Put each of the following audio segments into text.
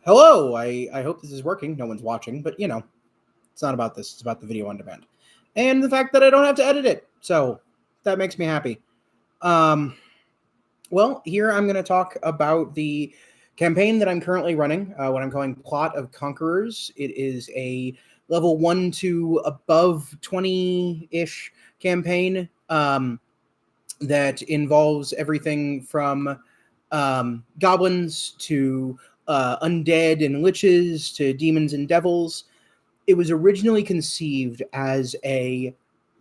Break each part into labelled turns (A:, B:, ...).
A: Hello, I hope this is working. No one's watching, but it's not about this. It's about the video on demand. And the fact that I don't have to edit it. So that makes me happy. Um, well, here I'm going to talk about the campaign that I'm currently running, what I'm calling Plot of Conquerors. It is a level 1 to above 20-ish campaign that involves everything from goblins to undead and liches to demons and devils. It was originally conceived as a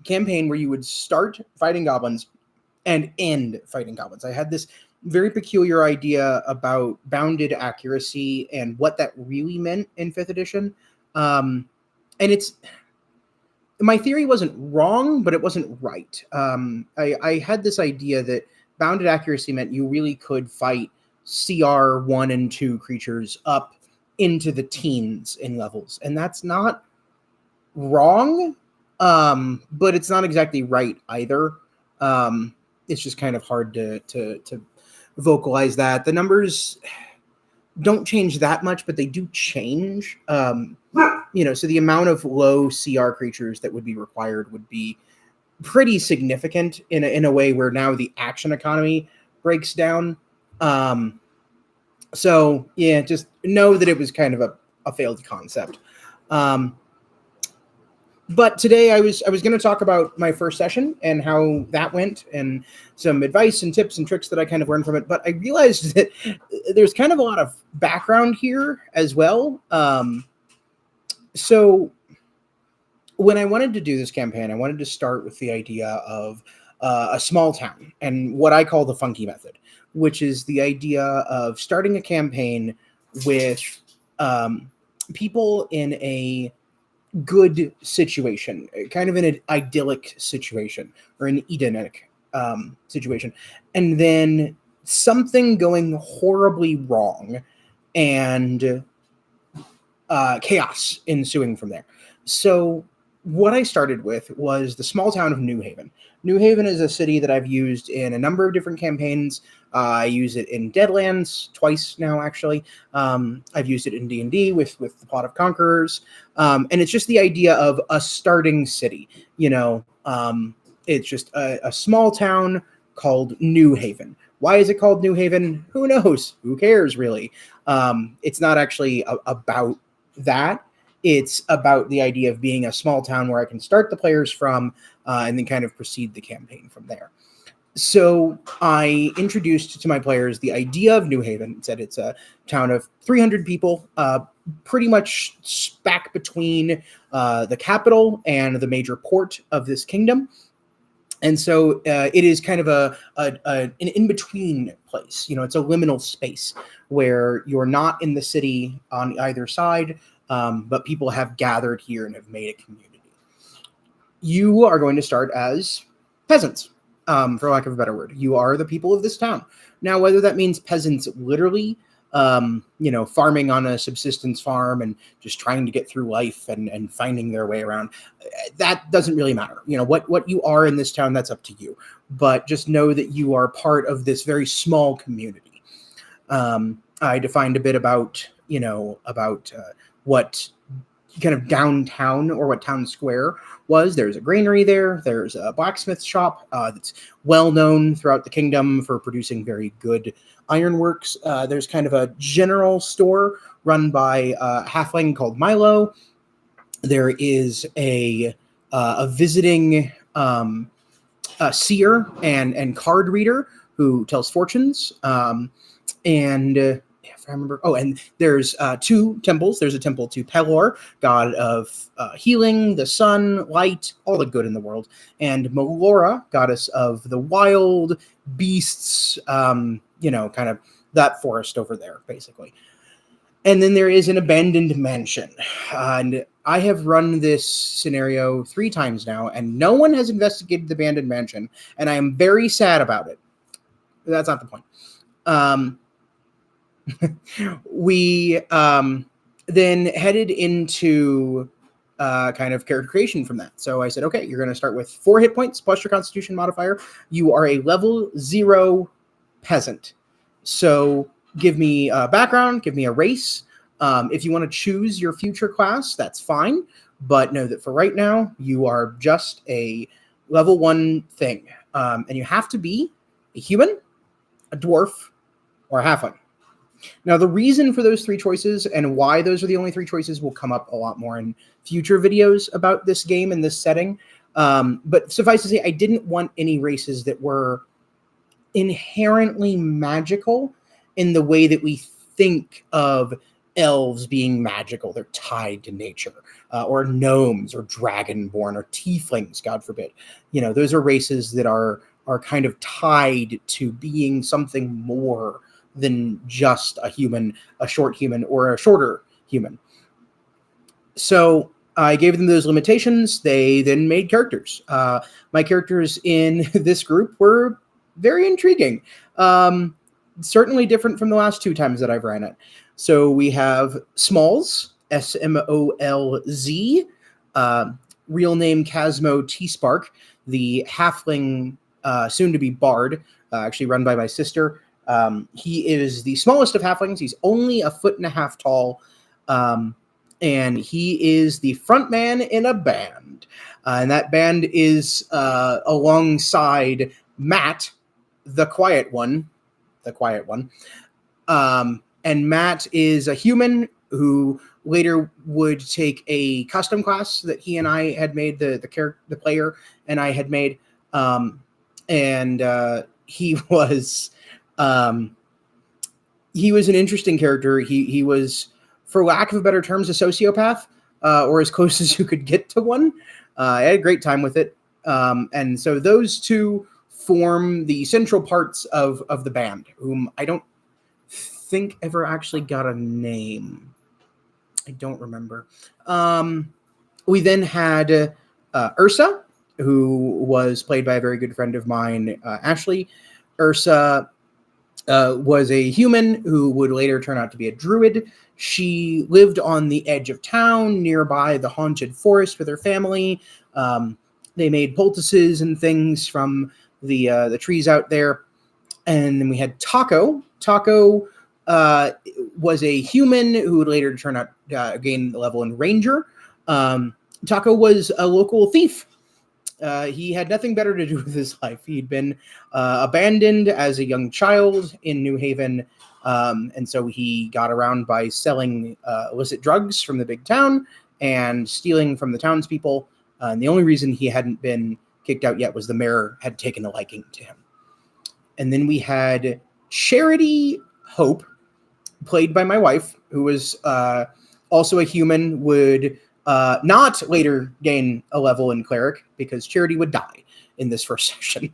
A: campaign where you would start fighting goblins and end fighting goblins. I had this very peculiar idea about bounded accuracy and what that really meant in 5th edition. And my theory wasn't wrong, but it wasn't right. I had this idea that bounded accuracy meant you really could fight CR 1 and 2 creatures up into the teens in levels. And that's not wrong, but it's not exactly right either. It's just kind of hard to vocalize that. The numbers don't change that much, but they do change. So the amount of low CR creatures that would be required would be pretty significant in a way where now the action economy breaks down. So yeah, just know that it was kind of a failed concept. But today I was going to talk about my first session and how that went and some advice and tips and tricks that I kind of learned from it. But I realized that there's kind of a lot of background here as well. So when I wanted to do this campaign, I wanted to start with the idea of a small town and what I call the funky method, which is the idea of starting a campaign with people in a good situation, kind of in an idyllic situation or an Edenic situation, and then something going horribly wrong and chaos ensuing from there. So what I started with was the small town of New Haven. New Haven is a city that I've used in a number of different campaigns. I use it in Deadlands twice now, actually. I've used it in D&D with the Plot of Conquerors. And it's just the idea of a starting city. It's just a small town called New Haven. Why is it called New Haven? Who knows? Who cares, really? It's not actually about that. It's about the idea of being a small town where I can start the players from and then kind of proceed the campaign from there. So I introduced to my players the idea of New Haven. It said it's a town of 300 people, pretty much back between the capital and the major port of this kingdom. And so it is kind of an in-between place. It's a liminal space where you're not in the city on either side, but people have gathered here and have made a community. You are going to start as peasants, for lack of a better word. You are the people of this town. Now, whether that means peasants literally, farming on a subsistence farm and just trying to get through life and finding their way around, that doesn't really matter. What you are in this town, that's up to you. But just know that you are part of this very small community. I defined a bit about what kind of downtown or what town square was. There's a granary there. There's a blacksmith shop that's well known throughout the kingdom for producing very good ironworks. There's kind of a general store run by a halfling called Milo. There is a visiting seer and card reader who tells fortunes. If I remember, and there's 2 temples. There's a temple to Pelor, god of healing, the sun, light, all the good in the world, and Melora, goddess of the wild beasts, kind of that forest over there, basically. And then there is an abandoned mansion. And I have run this scenario 3 times now, and no one has investigated the abandoned mansion, and I am very sad about it. That's not the point. We then headed into kind of character creation from that. So I said, okay, you're going to start with 4 hit points plus your constitution modifier. You are a level 0 peasant. So give me a background, give me a race, If you want to choose your future class, that's fine. But know that for right now, you are just a level 1 thing. And you have to be a human, a dwarf, or a halfling. Now, the reason for those 3 choices and why those are the only 3 choices will come up a lot more in future videos about this game and this setting. But suffice to say, I didn't want any races that were inherently magical in the way that we think of elves being magical. They're tied to nature, or gnomes, or dragonborn, or tieflings, God forbid. Those are races that are kind of tied to being something more than just a human, a short human, or a shorter human. So I gave them those limitations. They then made characters. My characters in this group were very intriguing. Certainly different from the last 2 times that I've ran it. So we have Smalls, Smolz, real name Casmo T-Spark, the halfling, soon to be bard, actually run by my sister. He is the smallest of halflings. He's only 1.5 feet tall. And he is the front man in a band. And that band is alongside Matt, the quiet one. And Matt is a human who later would take a custom class that he and I had made, the player and I had made. He was an interesting character. He was, for lack of better terms, a sociopath, or as close as you could get to one. I had a great time with it. And so those 2 form the central parts of the band, whom I don't think ever actually got a name. I don't remember. We then had Ursa, who was played by a very good friend of mine, Ashley. Ursa was a human who would later turn out to be a druid. She lived on the edge of town, nearby the haunted forest with her family. They made poultices and things from the trees out there. And then we had Taco. Taco was a human who would later turn out gain the level in Ranger. Taco was a local thief. He had nothing better to do with his life. He'd been abandoned as a young child in New Haven, and so he got around by selling illicit drugs from the big town and stealing from the townspeople. And the only reason he hadn't been kicked out yet was the mayor had taken a liking to him. And then we had Charity Hope, played by my wife, who was also a human, would not later gain a level in Cleric because Charity would die in this first session,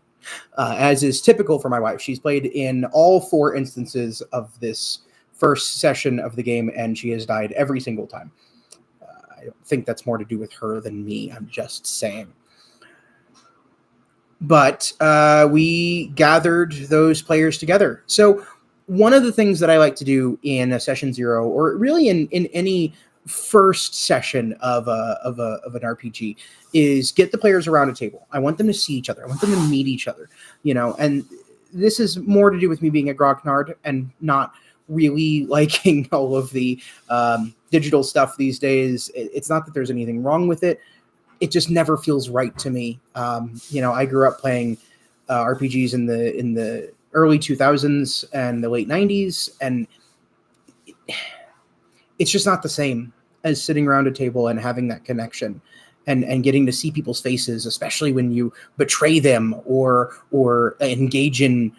A: as is typical for my wife. She's played in all 4 instances of this first session of the game, and she has died every single time. I don't think that's more to do with her than me. I'm just saying. But we gathered those players together. So one of the things that I like to do in a session 0, or really in any first session of an RPG, is get the players around a table. I want them to see each other. I want them to meet each other, and this is more to do with me being a grognard and not really liking all of the digital stuff these days. It's not that there's anything wrong with it. It just never feels right to me. I grew up playing RPGs in the early 2000s and the late 90s, and it's just not the same as sitting around a table and having that connection and getting to see people's faces, especially when you betray them or engage in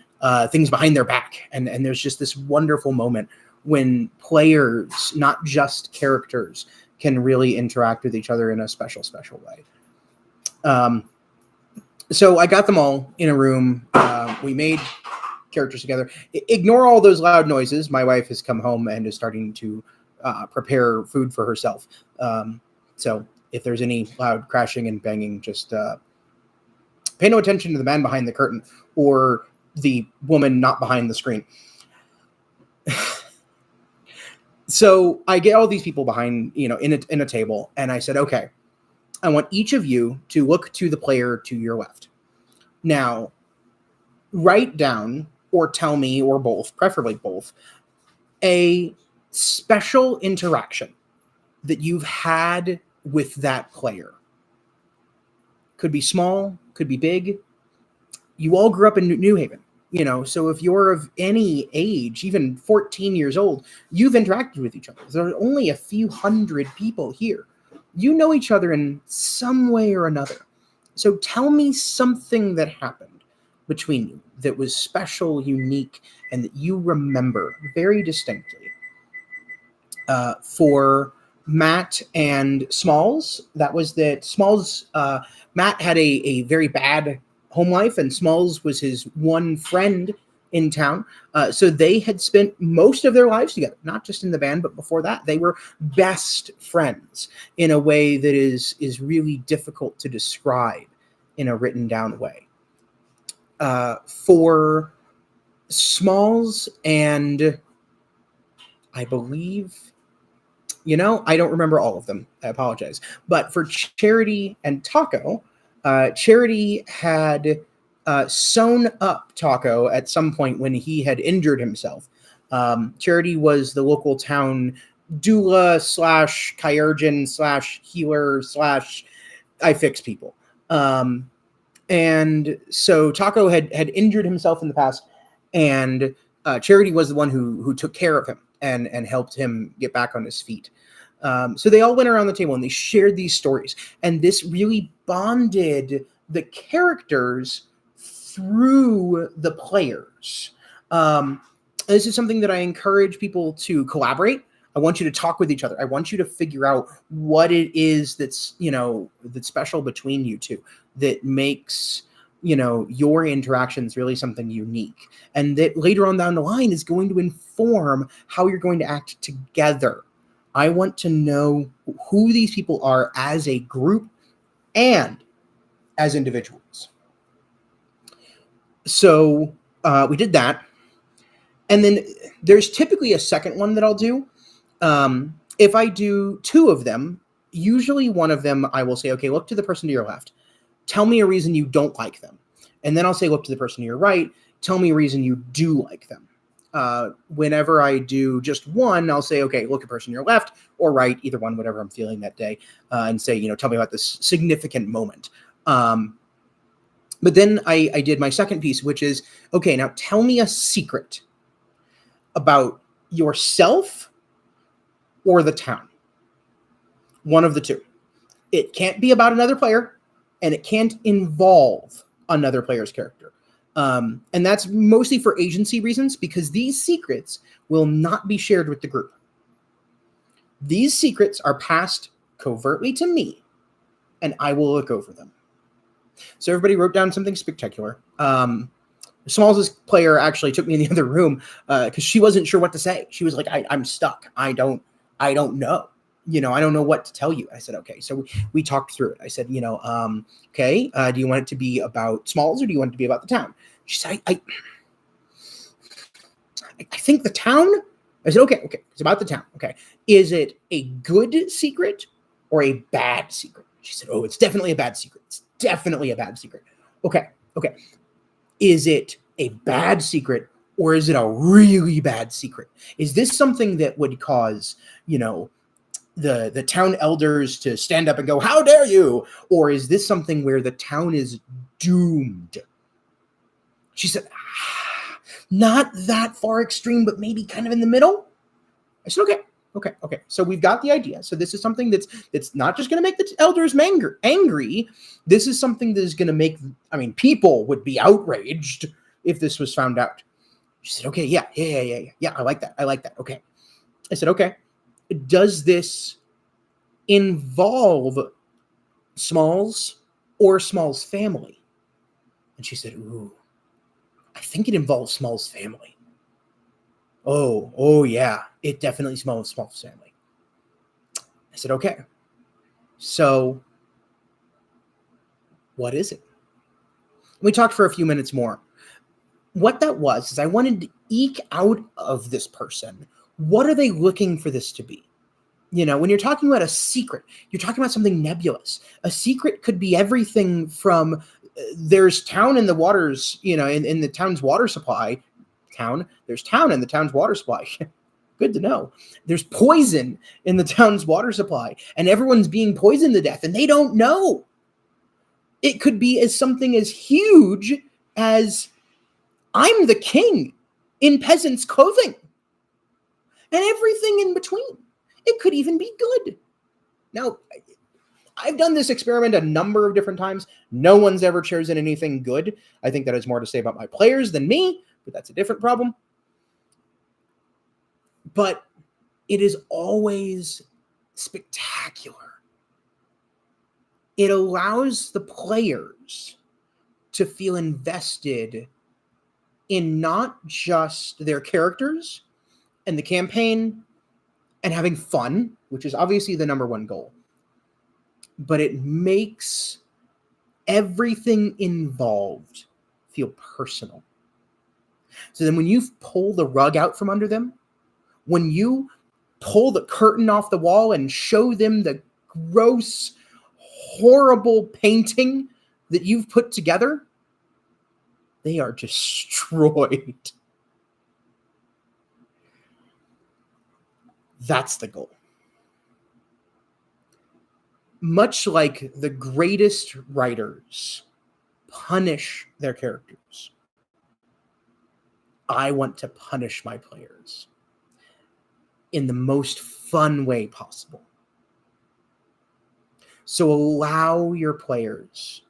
A: things behind their back. And there's just this wonderful moment when players, not just characters, can really interact with each other in a special way. So I got them all in a room. We made characters together. Ignore all those loud noises. My wife has come home and is starting to prepare food for herself. So if there's any loud crashing and banging, just pay no attention to the man behind the curtain or the woman not behind the screen. So I get all these people behind, in a table, and I said, okay, I want each of you to look to the player to your left. Now, write down or tell me, or both, preferably both, a special interaction that you've had with that player. Could be small, could be big. You all grew up in New Haven, so if you're of any age, even 14 years old, you've interacted with each other. There are only a few hundred people here. You know each other in some way or another. So tell me something that happened between you that was special, unique, and that you remember very distinctly. For Matt and Smalls, that was that Smalls, Matt had a very bad home life, and Smalls was his one friend in town. So they had spent most of their lives together, not just in the band, but before that, they were best friends in a way that is really difficult to describe in a written down way. For Smalls and I believe, I don't remember all of them. I apologize. But for Charity and Taco, Charity had sewn up Taco at some point when he had injured himself. Charity was the local town doula / chirurgeon / healer / I fix people. And so Taco had injured himself in the past, and Charity was the one who took care of him and helped him get back on his feet. So they all went around the table and they shared these stories, and this really bonded the characters through the players. This is something that I encourage people to collaborate. I want you to talk with each other. I want you to figure out what it is that's special between you two that makes your interactions really something unique, and that later on down the line is going to inform how you're going to act together. I want to know who these people are as a group and as individuals. So we did that. And then there's typically a second one that I'll do. If I do two of them, usually one of them I will say, okay, look to the person to your left. Tell me a reason you don't like them. And then I'll say, look to the person to your right. Tell me a reason you do like them. Whenever I do just one, I'll say, okay, look at the person to your left or right, either one, whatever I'm feeling that day, and say, tell me about this significant moment. But then I did my second piece, which is, okay, now tell me a secret about yourself or the town. One of the two. It can't be about another player, and it can't involve another player's character. And that's mostly for agency reasons, because these secrets will not be shared with the group. These secrets are passed covertly to me, and I will look over them. So everybody wrote down something spectacular. Smalls' player actually took me in the other room because she wasn't sure what to say. She was like, I'm stuck. I don't know. I don't know what to tell you. I said, okay. So we talked through it. I said, okay, do you want it to be about Smalls or do you want it to be about the town? She said, I think the town. I said, okay. It's about the town. Okay. Is it a good secret or a bad secret? She said, oh, it's definitely a bad secret. It's definitely a bad secret. Okay. Is it a bad secret or is it a really bad secret? Is this something that would cause, the town elders to stand up and go, how dare you? Or is this something where the town is doomed? She said, not that far extreme, but maybe kind of in the middle. I said, okay. So we've got the idea. So this is something that's not just going to make the elders angry. This is something that is going to make, people would be outraged if this was found out. She said, okay, yeah. I like that. Okay. I said, okay. Does this involve Smalls or Smalls' family? And she said, ooh, I think it involves Smalls' family. Oh yeah, it definitely involves Smalls' family. I said, okay. So what is it? We talked for a few minutes more. What that was is I wanted to eke out of this person, what are they looking for this to be? When you're talking about a secret, you're talking about something nebulous. A secret could be everything from there's town in the waters, in the town's water supply. There's town in the town's water supply. Good to know. There's poison in the town's water supply, and everyone's being poisoned to death, and they don't know. It could be as something as huge as I'm the king in peasants' clothing, and everything in between. It could even be good. Now, I've done this experiment a number of different times. No one's ever chosen anything good. I think that has more to say about my players than me, but that's a different problem. But it is always spectacular. It allows the players to feel invested in not just their characters and the campaign and having fun, which is obviously the number one goal, but it makes everything involved feel personal. So then when you pull the rug out from under them, when you pull the curtain off the wall and show them the gross, horrible painting that you've put together, they are destroyed. That's the goal. Much like the greatest writers punish their characters, I want to punish my players in the most fun way possible. So allow your players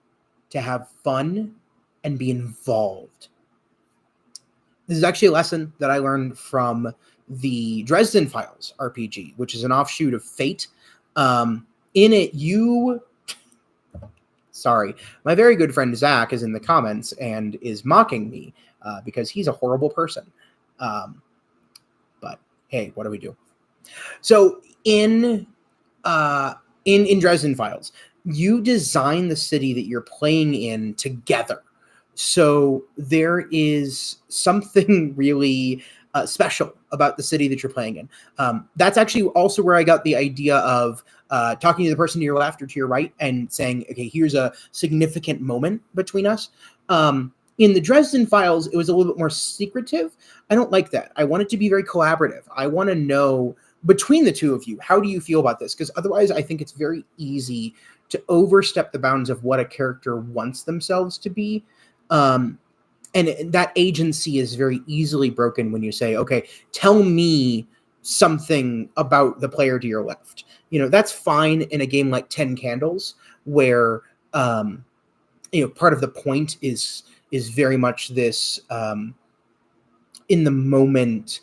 A: to have fun and be involved. This is actually a lesson that I learned from the Dresden Files RPG, which is an offshoot of Fate. In it, sorry, my very good friend Zach is in the comments and is mocking me because he's a horrible person. But hey, what do we do? So in Dresden Files, you design the city that you're playing in together. So there is something really special about the city that you're playing in. That's actually also where I got the idea of talking to the person to your left or to your right and saying, okay, here's a significant moment between us. In the Dresden Files, it was a little bit more secretive. I don't like that. I want it to be very collaborative. I want to know between the two of you, how do you feel about this? Because otherwise, I think it's very easy to overstep the bounds of what a character wants themselves to be. And that agency is very easily broken when you say, okay, tell me something about the player to your left. You know, that's fine in a game like 10 Candles, where, part of the point is very much this in the moment,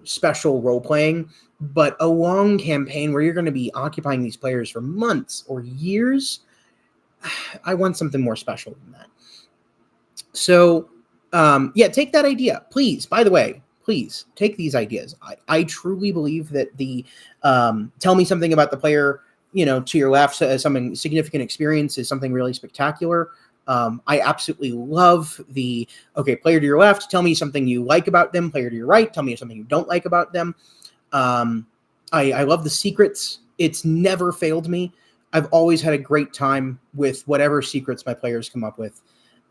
A: special role playing, but a long campaign where you're going to be occupying these players for months or years. I want something more special than that. So, take that idea, please. By the way, please take these ideas. I truly believe that the tell me something about the player, to your left, something significant experience is something really spectacular. I absolutely love the, okay, player to your left, tell me something you like about them. Player to your right, tell me something you don't like about them. I love the secrets. It's never failed me. I've always had a great time with whatever secrets my players come up with.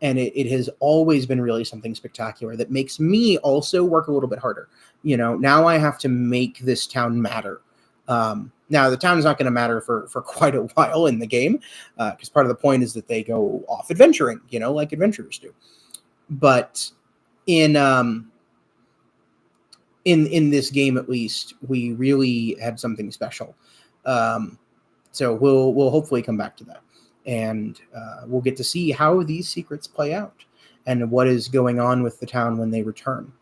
A: And it has always been really something spectacular that makes me also work a little bit harder. Now I have to make this town matter. Now, the town's not going to matter for quite a while in the game, because part of the point is that they go off adventuring, like adventurers do. But in this game, at least, we really had something special. So we'll hopefully come back to that. And we'll get to see how these secrets play out and what is going on with the town when they return.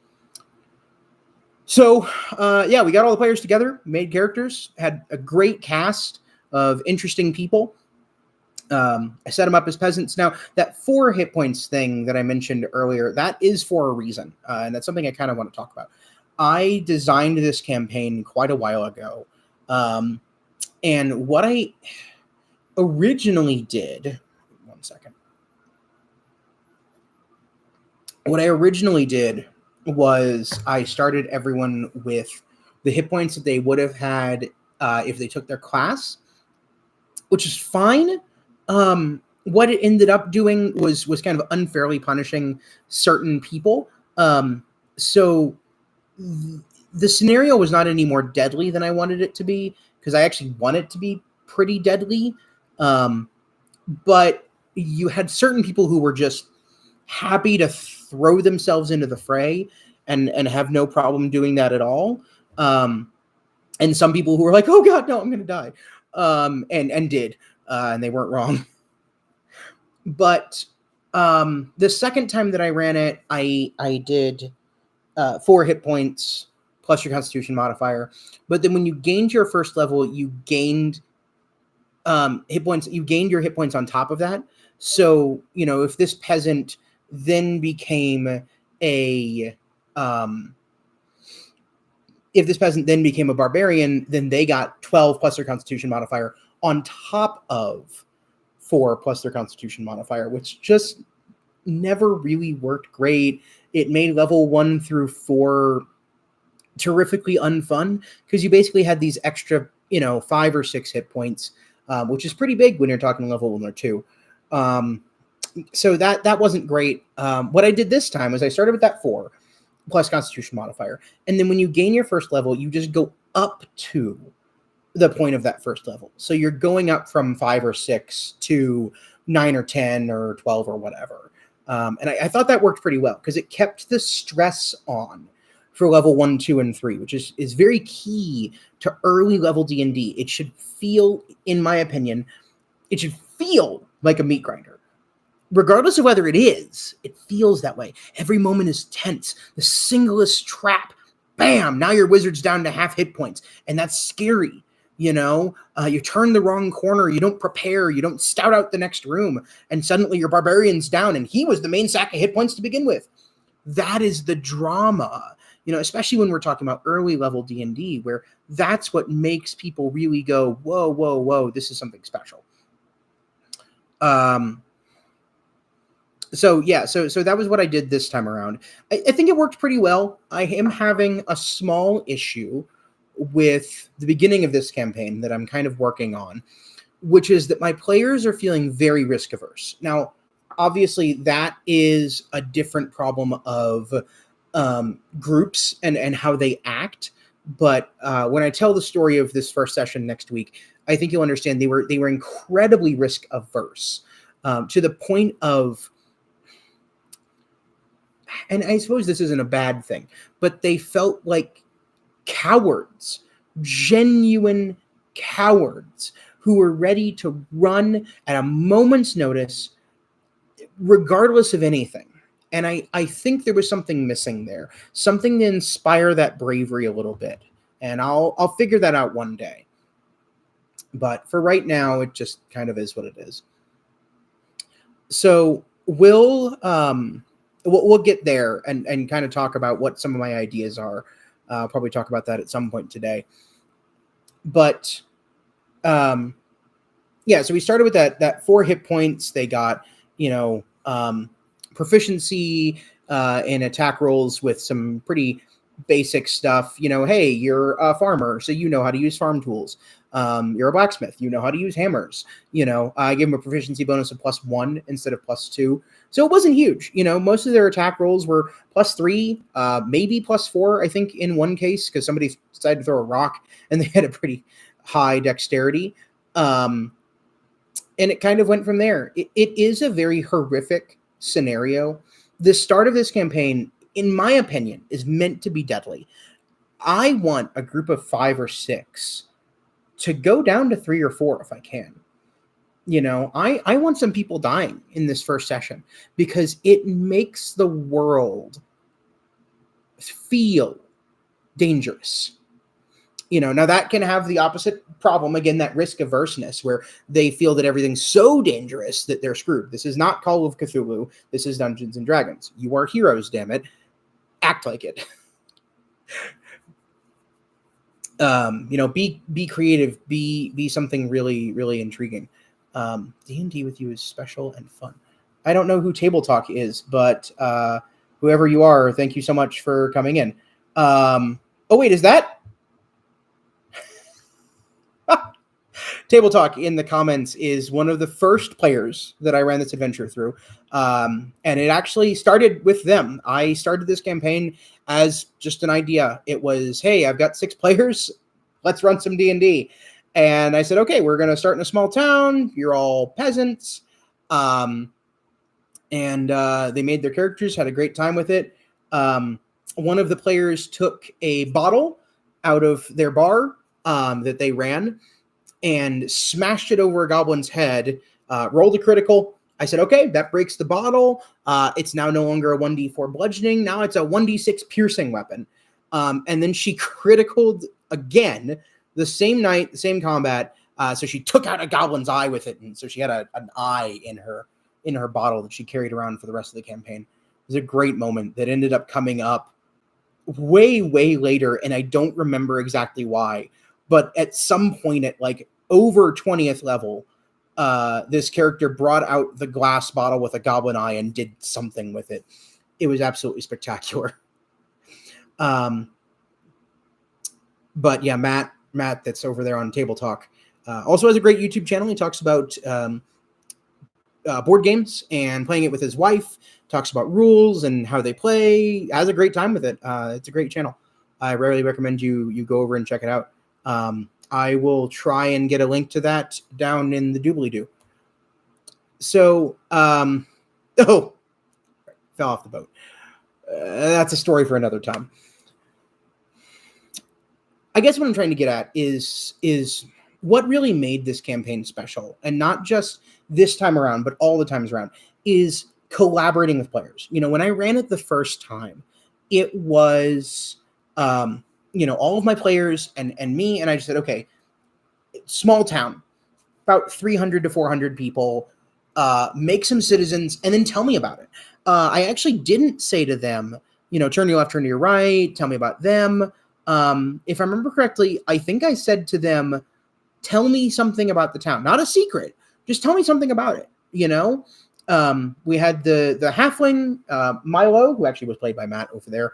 A: So, we got all the players together, made characters, had a great cast of interesting people. I set them up as peasants. Now, that 4 hit points thing that I mentioned earlier, that is for a reason, and that's something I kind of want to talk about. I designed this campaign quite a while ago, and what I originally did, one second. What I originally did was I started everyone with the hit points that they would have had if they took their class, which is fine. What it ended up doing was kind of unfairly punishing certain people. So the scenario was not any more deadly than I wanted it to be, because I actually want it to be pretty deadly. But you had certain people who were just happy to throw themselves into the fray and have no problem doing that at all. And some people who were like, oh God, no, I'm going to die. And did, and they weren't wrong. But the second time that I ran it, I did 4 hit points plus your Constitution modifier. But then when you gained your first level, you gained hit points. You gained your hit points on top of that. So, you know, if this peasant then became a barbarian, then they got 12 plus their Constitution modifier on top of 4 plus their Constitution modifier, which just never really worked great. It made level 1 through 4 terrifically unfun, because you basically had these extra, 5 or 6 hit points, which is pretty big when you're talking level 1 or 2. So that wasn't great. What I did this time was I started with that 4 plus Constitution modifier, and then when you gain your first level, you just go up to the point of that first level. So you're going up from 5 or 6 to 9 or 10 or 12 or whatever. And I thought that worked pretty well, because it kept the stress on for level 1, 2, and 3, which is very key to early level D&D. It should feel, in my opinion, it should feel like a meat grinder. Regardless of whether it is, it feels that way. Every moment is tense. The singlest trap, bam, now your wizard's down to half hit points. And that's scary. You turn the wrong corner, you don't prepare, you don't scout out the next room, and suddenly your barbarian's down, and he was the main sack of hit points to begin with. That is the drama, especially when we're talking about early level D&D, where that's what makes people really go, whoa, whoa, whoa, this is something special. So that was what I did this time around. I think it worked pretty well. I am having a small issue with the beginning of this campaign that I'm kind of working on, which is that my players are feeling very risk averse. Now, obviously, that is a different problem of groups and how they act. But when I tell the story of this first session next week, I think you'll understand they were incredibly risk averse, to the point of, and I suppose this isn't a bad thing, but they felt like cowards, genuine cowards, who were ready to run at a moment's notice, regardless of anything. And I think there was something missing there, something to inspire that bravery a little bit. And I'll figure that out one day. But for right now, it just kind of is what it is. So we'll get there and kind of talk about what some of my ideas are. I'll probably talk about that at some point today. But so we started with that 4 hit points. They got, proficiency in attack rolls with some pretty basic stuff. Hey, you're a farmer, so you know how to use farm tools. You're a blacksmith, you know how to use hammers. I gave them a proficiency bonus of +1 instead of +2. So it wasn't huge. Most of their attack rolls were +3, maybe +4, I think, in one case, because somebody decided to throw a rock and they had a pretty high dexterity. And it kind of went from there. It is a very horrific scenario. The start of this campaign, in my opinion, is meant to be deadly. I want a group of 5 or 6 to go down to 3 or 4 if I can. I want some people dying in this first session, because it makes the world feel dangerous. Now that can have the opposite problem, again, that risk averseness, where they feel that everything's so dangerous that they're screwed. This is not Call of Cthulhu. This is Dungeons and Dragons. You are heroes, damn it. Act like it. Be creative, be something really, really intriguing. D&D with you is special and fun. I don't know who Table Talk is, but whoever you are, thank you so much for coming in. Oh wait, is that Table Talk in the comments is one of the first players that I ran this adventure through. And it actually started with them. I started this campaign as just an idea. It was, hey, I've got 6 players. Let's run some D&D. And I said, okay, we're going to start in a small town. You're all peasants. And they made their characters, had a great time with it. One of the players took a bottle out of their bar that they ran and smashed it over a goblin's head, rolled a critical. I said, okay, that breaks the bottle. It's now no longer a 1d4 bludgeoning. Now it's a 1d6 piercing weapon. And then she criticaled again the same night, the same combat. So she took out a goblin's eye with it. And so she had an eye in her bottle that she carried around for the rest of the campaign. It was a great moment that ended up coming up way, way later. And I don't remember exactly why. But at some point at like over 20th level, this character brought out the glass bottle with a goblin eye and did something with it. It was absolutely spectacular. But yeah, Matt, that's over there on Table Talk, also has a great YouTube channel. He talks about board games and playing it with his wife, talks about rules and how they play, has a great time with it. It's a great channel. I really recommend you go over and check it out. I will try and get a link to that down in the doobly-doo. So, fell off the boat. That's a story for another time. I guess what I'm trying to get at is what really made this campaign special, and not just this time around, but all the times around, is collaborating with players. When I ran it the first time, it was, all of my players and me, and I just said, okay, small town, about 300 to 400 people, make some citizens, and then tell me about it. I actually didn't say to them, turn to your left, turn to your right, tell me about them. If I remember correctly, I think I said to them, tell me something about the town. Not a secret. Just tell me something about it. We had the halfling, Milo, who actually was played by Matt over there.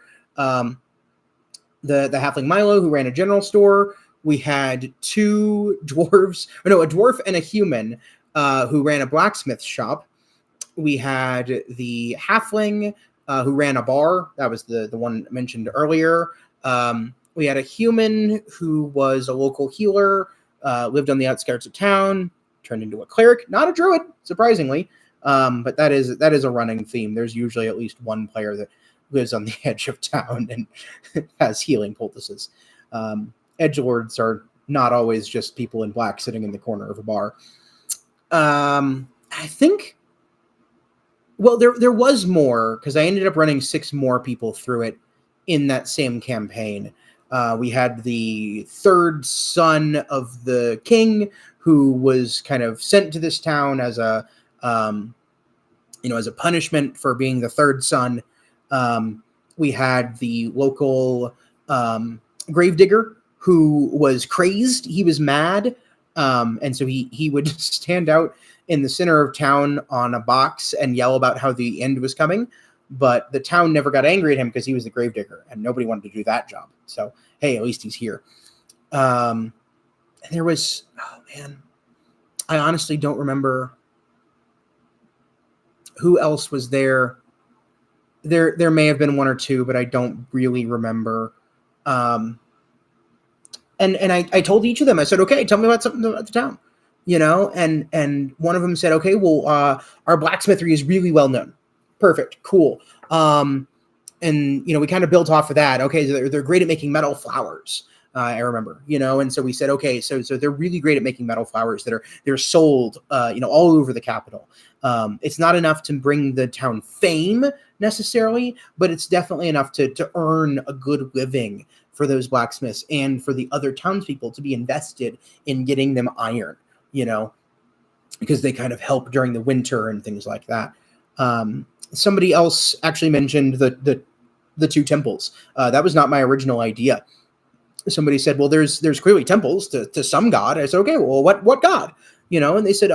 A: The halfling Milo, who ran a general store. We had 2 dwarves, a dwarf and a human, who ran a blacksmith shop. We had the halfling, who ran a bar. That was the one mentioned earlier. We had a human who was a local healer, lived on the outskirts of town, turned into a cleric, not a druid, surprisingly. But that is a running theme. There's usually at least one player that lives on the edge of town and has healing poultices. Edgelords are not always just people in black sitting in the corner of a bar. I think, well, there was more, because I ended up running 6 more people through it in that same campaign. We had the 3rd son of the king, who was kind of sent to this town as a punishment for being the 3rd son. We had the local gravedigger, who was crazed. He was mad. And so he would stand out in the center of town on a box and yell about how the end was coming. But the town never got angry at him because he was the gravedigger, and nobody wanted to do that job. So, hey, at least he's here. And there was, I honestly don't remember who else was there. There may have been 1 or 2, but I don't really remember. And I told each of them, I said, okay, tell me about something about the town, and one of them said, okay, well, our blacksmithery is really well known. Perfect. Cool. And we kind of built off of that. Okay. So they're great at making metal flowers. I remember, and so we said, okay, so they're really great at making metal flowers they're sold, all over the capital. It's not enough to bring the town fame necessarily, but it's definitely enough to earn a good living for those blacksmiths and for the other townspeople to be invested in getting them iron, because they kind of help during the winter and things like that. Somebody else actually mentioned the 2 temples. That was not my original idea. Somebody said, well, there's clearly temples to some god. I said, okay, well, what god? And they said,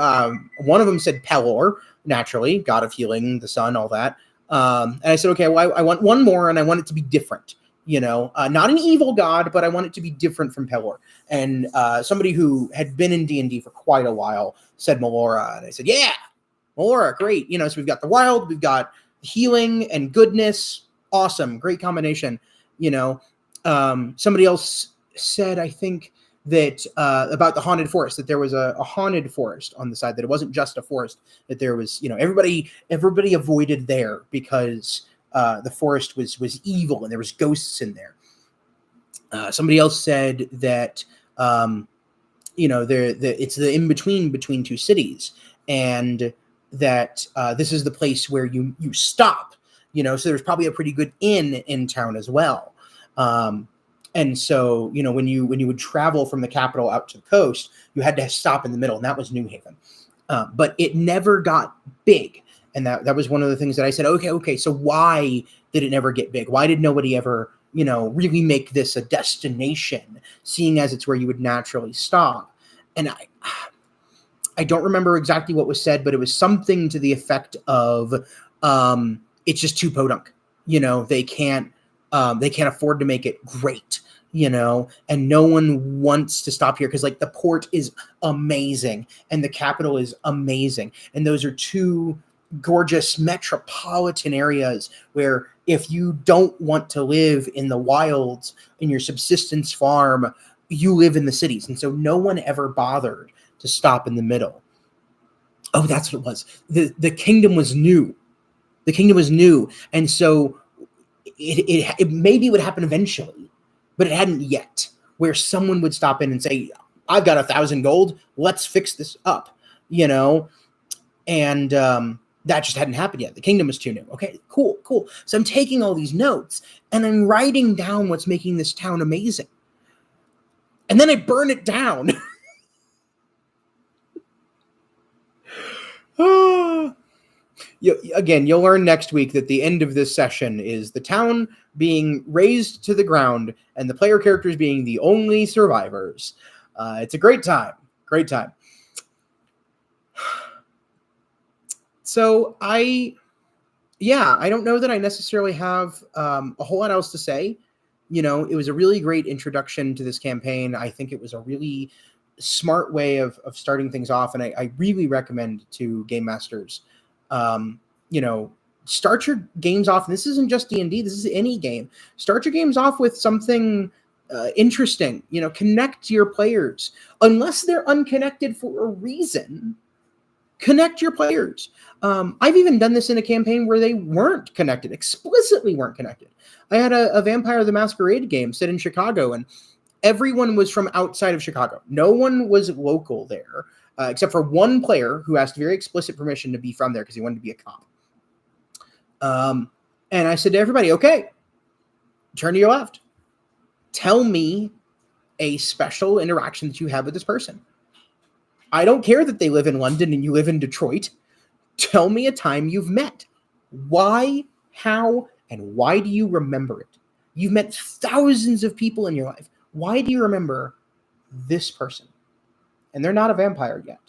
A: one of them said Pelor, naturally, god of healing, the sun, all that. And I said, okay, well, I want one more, and I want it to be different. not an evil god, but I want it to be different from Pelor. And somebody who had been in D&D for quite a while said Melora, and I said, yeah, Melora, great. So we've got the wild, we've got healing and goodness, awesome, great combination. Somebody else said, I think, that about the haunted forest, that there was a haunted forest on the side, that it wasn't just a forest, that there was, everybody avoided there because the forest was evil and there was ghosts in there. Somebody else said that it's the in between two cities, and that this is the place where you stop. So there's probably a pretty good inn in town as well. And so, when you would travel from the capital out to the coast, you had to stop in the middle, and that was New Haven. But it never got big. And that was one of the things that I said, okay, so why did it never get big? Why did nobody ever, really make this a destination, seeing as it's where you would naturally stop? And I don't remember exactly what was said, but it was something to the effect of, it's just too podunk. They can't afford to make it great, and no one wants to stop here because, the port is amazing and the capital is amazing. And those are two gorgeous metropolitan areas where if you don't want to live in the wilds in your subsistence farm, you live in the cities. And so no one ever bothered to stop in the middle. Oh, that's what it was. The kingdom was new. The kingdom was new. And so it maybe would happen eventually, but it hadn't yet, where someone would stop in and say, I've got 1,000 gold. Let's fix this up, and that just hadn't happened yet. The kingdom was too new. Okay, cool. So I'm taking all these notes and I'm writing down what's making this town amazing. And then I burn it down. You'll learn next week that the end of this session is the town being razed to the ground and the player characters being the only survivors. It's a great time. Great time. So I don't know that I necessarily have a whole lot else to say. It was a really great introduction to this campaign. I think it was a really smart way of starting things off. And I really recommend to game masters, start your games off. And this isn't just D&D. This is any game. Start your games off with something interesting, connect your players. Unless they're unconnected for a reason, connect your players. I've even done this in a campaign where they weren't connected, explicitly weren't connected. I had a Vampire the Masquerade game set in Chicago, and everyone was from outside of Chicago. No one was local there, except for one player who asked very explicit permission to be from there because he wanted to be a cop. And I said to everybody, okay, turn to your left. Tell me a special interaction that you have with this person. I don't care that they live in London and you live in Detroit. Tell me a time you've met. Why, how, and why do you remember it? You've met thousands of people in your life. Why do you remember this person? And they're not a vampire yet.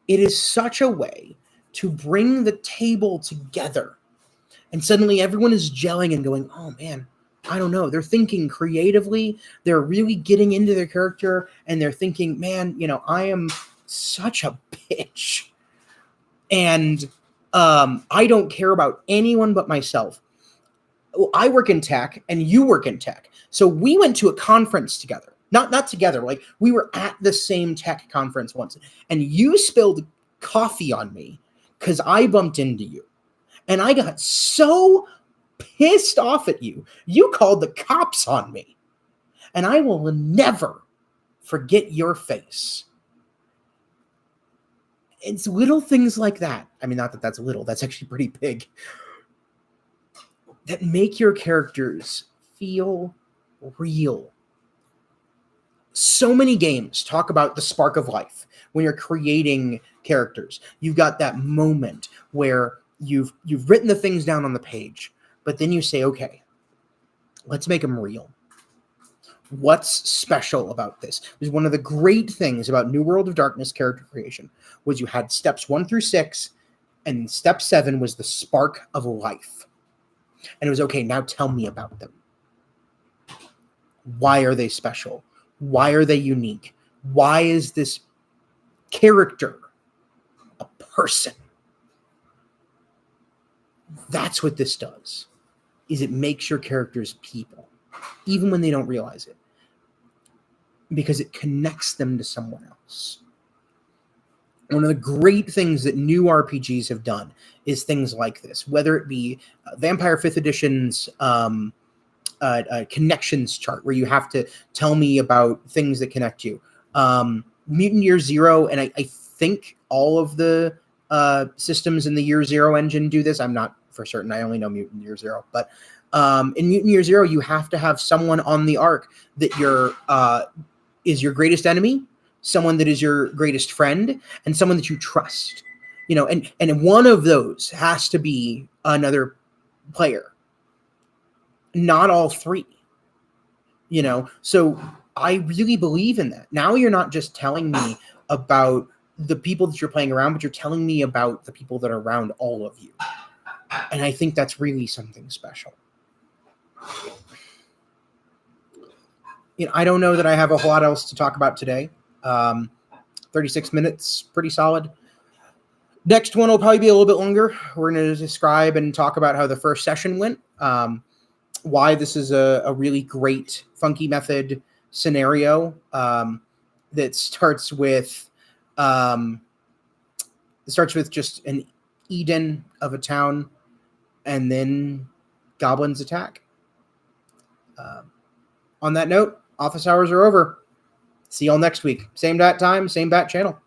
A: It is such a way to bring the table together. And suddenly everyone is gelling and going, oh man, I don't know. They're thinking creatively. They're really getting into their character. And they're thinking, man, I am such a bitch. And I don't care about anyone but myself. Well, I work in tech and you work in tech. So we went to a conference together. Not together. Like, we were at the same tech conference once. And you spilled coffee on me because I bumped into you. And I got so pissed off at you. You called the cops on me. And I will never forget your face. It's little things like that. I mean, not that that's little. That's actually pretty big. That make your characters feel real. So many games talk about the spark of life when you're creating characters. You've got that moment where you've written the things down on the page, but then you say, okay, let's make them real. What's special about this? It was one of the great things about New World of Darkness character creation was you had steps 1 through 6, and step 7 was the spark of life. And it was, okay, now tell me about them. Why are they special? Why are they unique? Why is this character a person? That's what this does, is it makes your characters people, even when they don't realize it, because it connects them to someone else. One of the great things that new RPGs have done is things like this, whether it be Vampire 5th Edition's connections chart, where you have to tell me about things that connect you. Mutant Year Zero, and I think all of the systems in the Year Zero engine do this. I'm not for certain. I only know Mutant Year Zero. But in Mutant Year Zero, you have to have someone on the arc that is your greatest enemy, someone that is your greatest friend, and someone that you trust. And one of those has to be another player. Not all three. So I really believe in that. Now you're not just telling me about the people that you're playing around, but you're telling me about the people that are around all of you. And I think that's really something special. I don't know that I have a whole lot else to talk about today. 36 minutes, pretty solid. Next one will probably be a little bit longer. We're going to describe and talk about how the first session went, why this is a really great funky method scenario that starts with just an Eden of a town, and then goblins attack. On that note, office hours are over. See y'all next week. Same bat time, same bat channel.